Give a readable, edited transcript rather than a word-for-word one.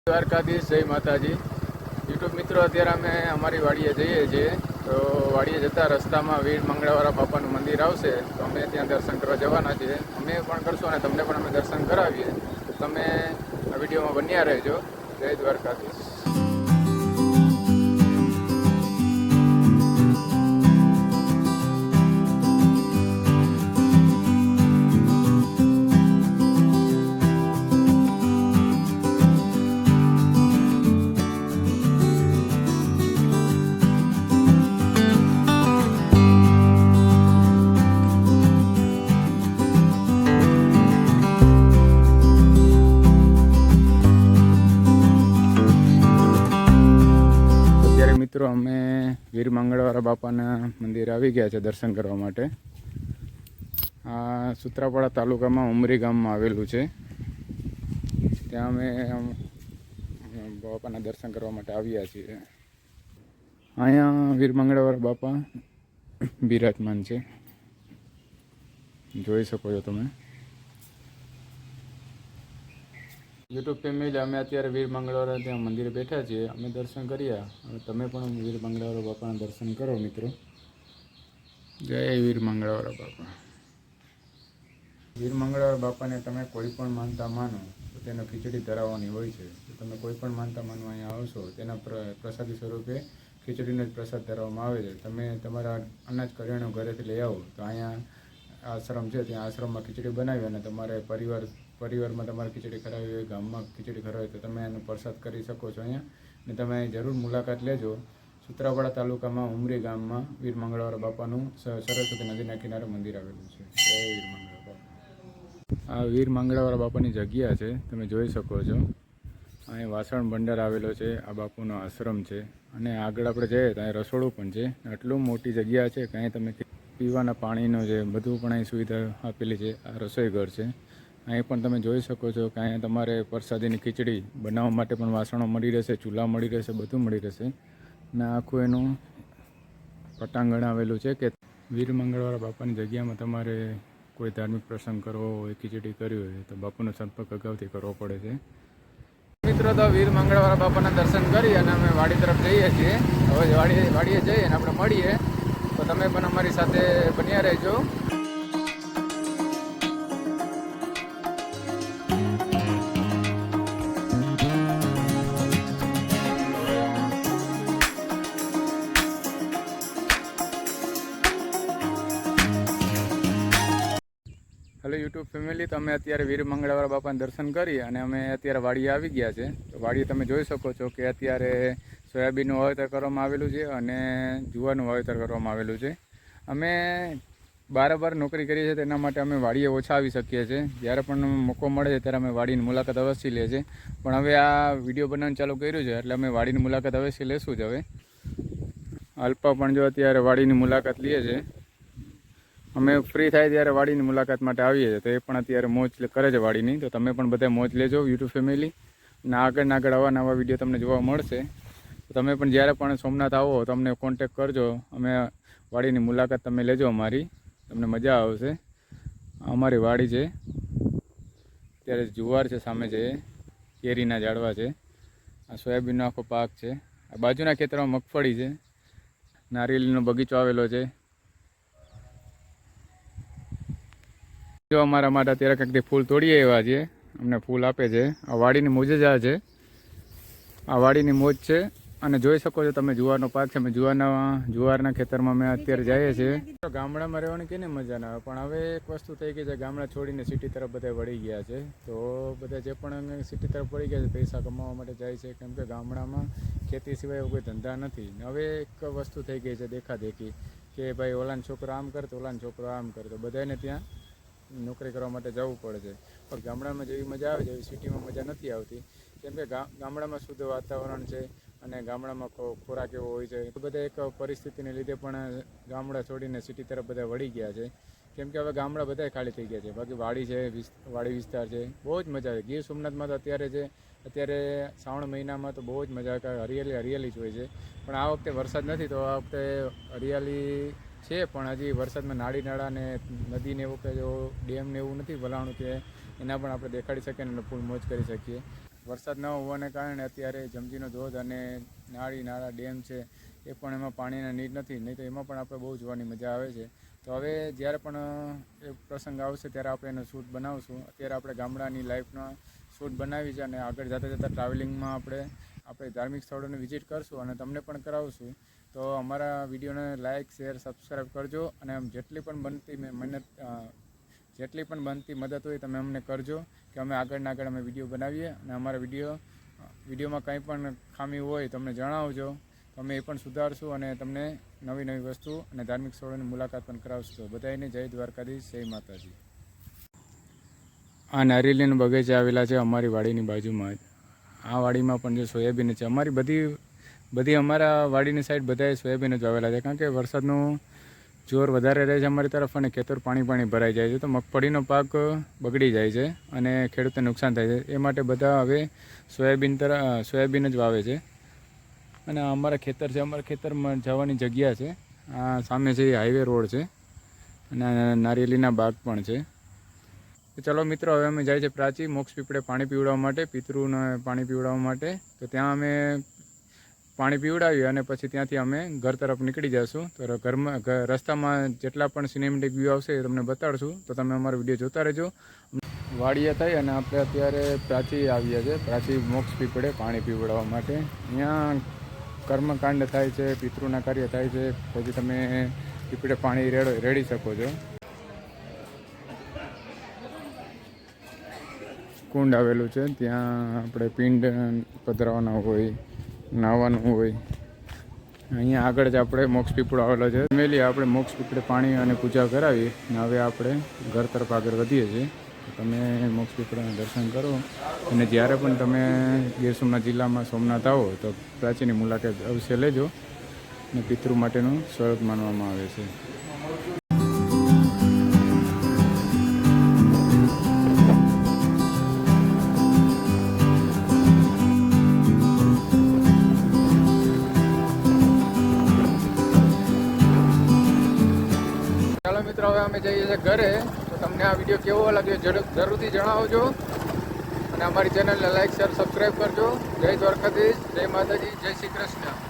દ્વારકાધીશ, જય માતાજી. યુટ્યુબ મિત્રો, અત્યારે અમે અમારી વાડીએ જઈએ છીએ. તો વાડીએ જતા રસ્તામાં વીર મંગળાવાળા બાપાનું મંદિર આવશે, તો અમે ત્યાં દર્શન કરવા જવાના છીએ. અમે પણ કરશું અને તમને પણ અમે દર્શન કરાવીએ. તો તમે આ વિડીયોમાં બન્યા રહેજો. જય દ્વારકાધીશ. મિત્રો, અમે વીર મંગળવાળા બાપાના મંદિર આવી ગયા છે દર્શન કરવા માટે. આ સૂત્રાપાડા તાલુકામાં ઉમરી ગામમાં આવેલું છે. ત્યાં અમે બાપાના દર્શન કરવા માટે આવ્યા છીએ. અહીંયા વીર મંગળવાળા બાપા બિરાજમાન છે, જોઈ શકો છો તમે. યુટ્યુબ ફેમિલી, અમે અત્યારે વીર મંગળવાળા ત્યાં મંદિરે બેઠા છીએ. અમે દર્શન કર્યા, અને તમે પણ વીર મંગળવાળા બાપાના દર્શન કરો મિત્રો. જય વીર મંગળવાળા બાપા. વીર મંગળવાળા બાપાને તમે કોઈ પણ માનતા માનો તો તેને ખીચડી ધરાવવાની હોય છે. તો તમે કોઈ પણ માનતા માનવા અહીંયા આવશો, તેના પ્રસાદી સ્વરૂપે ખીચડીનો જ પ્રસાદ ધરવામાં આવે છે. તમે તમારા અનાજ કરિયાણું ઘરેથી લઈ આવો તો અહીંયા આશ્રમ છે, ત્યાં આશ્રમમાં ખીચડી બનાવી અને તમારે પરિવારમાં તમારે ખીચડી ખરાવી હોય, ગામમાં ખીચડી ખરાવી હોય તો તમે એનો પ્રસાદ કરી શકો છો અહીંયા. અને તમે જરૂર મુલાકાત લેજો. સૂત્રાપાડા તાલુકામાં ઉમરી ગામમાં વીર મંગળવાળા બાપાનું સરસ્વતી નદીના કિનારે મંદિર આવેલું છે. જય વીર મંગળવાળા બાપા. આ વીર મંગળવાળા બાપાની જગ્યા છે, તમે જોઈ શકો છો. અહીં વાસણ ભંડાર આવેલો છે, આ બાપુનો આશ્રમ છે. અને આગળ આપણે જઈએ તો અહીં રસોડું પણ છે. આટલું મોટી જગ્યા છે કે અહીં તમે પીવાના પાણીનો જે બધું પણ અહીં સુવિધા આપેલી છે. આ રસોઈ ઘર છે. અહીં પણ તમે જોઈ શકો છો કે અહીંયા તમારે પ્રસાદીની ખીચડી બનાવવા માટે પણ વાસણો મળી રહેશે, ચૂલા મળી રહેશે, બધું મળી રહેશે. અને આખું એનું પટાંગણ આવેલું છે કે વીર મંગળવાળા બાપાની જગ્યામાં તમારે કોઈ ધાર્મિક પ્રસંગ કરવો હોય, ખીચડી કરવી હોય તો બાપુનો સંપર્ક અગાઉથી કરવો પડે છે. મિત્રો, તો વીર મંગળવાળા બાપાના દર્શન કરી અને અમે વાડી તરફ જઈએ છીએ. હવે વાડીએ જઈએ અને આપણે મળીએ. તો તમે પણ અમારી સાથે બન્યા રહેજો. હેલો યુટ્યુબ ફેમિલી, તો અમે અત્યારે વીર મંગળવાળા બાપાના દર્શન કરી અને અમે અત્યારે વાડીએ આવી ગયા છે. તો વાડીએ તમે જોઈ શકો છો કે અત્યારે સોયાબીનનું વાવેતર કરવામાં આવેલું છે અને જુવારનું વાવેતર કરવામાં આવેલું છે. અમે બાર નોકરી કરીએ છીએ, તેના માટે અમે વાડીએ ઓછા આવી શકીએ છીએ. જ્યારે પણ મોકો મળે છે ત્યારે અમે વાડીની મુલાકાત અવશ્ય લે છે. પણ હવે આ વિડીયો બનાવવાનું ચાલુ કર્યું છે એટલે અમે વાડીની મુલાકાત અવશ્ય લેશું જ. હવે અલ્પા પણ જો અત્યારે વાડીની મુલાકાત લઈએ છે. અમે ફ્રી થાય ત્યારે વાડીની મુલાકાત માટે આવીએ છીએ, તો એ પણ અત્યારે મોજ કરે છે વાડીની. તો તમે પણ બધા મોજ લેજો યુટ્યુબ ફેમિલી. અને આગળ આવા નવા વિડીયો તમને જોવા મળશે. તો તમે પણ જ્યારે પણ સોમનાથ આવો તો અમને કોન્ટેક કરજો. અમે વાડીની મુલાકાત તમે લેજો અમારી, તમને મજા આવશે. અમારી વાડી છે. અત્યારે જુવાર છે, સામે છે કેરીના ઝાડવા છે. આ સોયાબીનનો આખો પાક છે. આ બાજુના ખેતરમાં મગફળી છે. નારિયેળીનો બગીચો આવેલો છે. જો અમારા માટે અત્યારે કંઈક ફૂલ તોડીએ એવા છે, અમને ફૂલ આપે છે. આ વાડીની મોજ જ આ છે. આ વાડીની મોજ છે. અને જોઈ શકો છો તમે જુવારનો પાક છે. અમે જુવારના ખેતરમાં અમે અત્યારે જઈએ છીએ. ગામડામાં રહેવાની કેને મજા ના આવે, પણ હવે એક વસ્તુ થઈ ગઈ છે, ગામડા છોડીને સિટી તરફ બધા વળી ગયા છે. તો બધા જે પણ સિટી તરફ વળી ગયા છે પૈસા કમાવા માટે જાય છે, કેમ કે ગામડામાં ખેતી સિવાય કોઈ ધંધા નથી. હવે એક વસ્તુ થઈ ગઈ છે દેખાદેખી, કે ભાઈ ઓલાનો છોકરો આમ કરે તો ઓલાનો છોકરો આમ કરે, તો બધાને ત્યાં નોકરી કરવા માટે જવું પડે છે. પણ ગામડામાં જેવી મજા આવે છે એવી સિટીમાં મજા નથી આવતી. કેમ કે ગામડામાં શુદ્ધ વાતાવરણ છે અને ગામડામાં ખોરાક એવો હોય છે. તો બધા એક પરિસ્થિતિને લીધે પણ ગામડા છોડીને સિટી તરફ બધા વળી ગયા છે. કેમ કે હવે ગામડા બધા ખાલી થઈ ગયા છે. બાકી વાડી છે, વાડી વિસ્તાર છે, બહુ જ મજા આવે. ગીર સોમનાથમાં તો અત્યારે શ્રાવણ મહિનામાં તો બહુ જ મજા આવે. હરિયાળી જ હોય છે. પણ આ વખતે વરસાદ નથી, તો આ વખતે હરિયાળી છે પણ હજી વરસાદમાં નાળી નાળા ને નદીને એવું કે જો ડેમને એવું નથી વલાણું કે એના પણ આપણે દેખાડી શકીએ અને ફૂલ મોજ કરી શકીએ. વરસાદ ન હોવાને કારણે અત્યારે જમજીનો ધોધ અને નાળા ડેમ છે એ પણ એમાં પાણીના નીર નથી, નહીં તો એમાં પણ આપણે બહુ જોવાની મજા આવે છે. તો હવે જ્યારે પણ એ પ્રસંગ આવશે ત્યારે આપણે એનો શૂટ બનાવશું. અત્યારે આપણે ગામડાની લાઈફના શૂટ બનાવી છે અને આગળ જતાં ટ્રાવેલિંગમાં આપણે ધાર્મિક સ્થળોને વિઝિટ કરશું અને તમને પણ કરાવશું. તો અમારા વિડીયોને લાઇક, શેર, સબસ્ક્રાઈબ કરજો અને જેટલી પણ બનતી મદદ હોય તમે અમને કરજો કે અમે આગળ અમે વિડીયો બનાવીએ અને અમારા વિડીયોમાં કંઈ પણ ખામી હોય તમને જણાવજો, તો અમે એ પણ સુધારશું અને તમને નવી વસ્તુ અને ધાર્મિક સ્થળોની મુલાકાત પણ કરાવશું. બધાને જય દ્વારકાધીશ, જય માતાજી. આ નારિયેળીના બગીચા આવેલા છે અમારી વાડીની બાજુમાં જ. આ વાડીમાં પણ જે સોયાબીન છે, અમારી બધી અમારા વાડીની સાઈડ બધાએ સોયાબીન જ વાવેલા છે, કારણ કે વરસાદનું જોર વધારે રહે છે અમારી તરફ અને ખેતર પાણી ભરાઈ જાય છે, તો મગફળીનો પાક બગડી જાય છે અને ખેડૂતને નુકસાન થાય છે. એ માટે બધા હવે સોયાબીન જ વાવે છે. અને અમારા ખેતરમાં જવાની જગ્યા છે, આ સામે છે એ હાઈવે રોડ છે અને નારિયેળીના બાગ પણ છે. ચલો મિત્રો, હવે અમે જાય છે પ્રાચી મોક્ષ પીપળે પાણી પીવડાવવા માટે, પિતૃને પાણી પીવડાવવા માટે. તો ત્યાં અમે પાણી પીવડાવીએ અને પછી ત્યાંથી અમે ઘર તરફ નીકળી જઈશું. તો રસ્તામાં જેટલા પણ સિનેમેટિક વ્યૂ આવશે એ તમને બતાડશું, તો તમે અમારો વિડીયો જોતા રહેજો. વાડીએ થઈ અને આપણે અત્યારે પ્રાચી આવ્યા છે, પ્રાચી મોક્ષ પીપળે પાણી પીવડાવવા માટે. અહીંયા કર્મકાંડ થાય છે, પિતૃના કાર્ય થાય છે, પછી તમે પીપળે પાણી રેડી શકો છો. કુંડ આવેલું છે, ત્યાં આપણે પિંડ પધરાવવાના હોય, નાહવાનું હોય. અહીંયા આગળ જ આપણે મોક્ષ પીપળો આવેલો છે. ફેમિલી આપણે મોક્ષ પીપળે પાણી અને પૂજા કરાવી અને હવે આપણે ઘર તરફ આગળ વધીએ છીએ. તમે મોક્ષ પીપળાના દર્શન કરો અને જ્યારે પણ તમે ગીર સોમનાથ જિલ્લામાં સોમનાથ આવો તો પ્રાચીની મુલાકાત અવશ્ય લેજો અને પિતૃ માટેનું સ્વર્ગ માનવામાં આવે છે. ચાલો મિત્રો, હવે અમે જઈએ છીએ ઘરે. તો તમને આ વિડીયો કેવો લાગ્યો જરૂરથી જણાવજો અને અમારી ચેનલને લાઈક, શેર, સબસ્ક્રાઈબ કરજો. જય દ્વારકાધીશ, જય માતાજી, જય શ્રી કૃષ્ણ.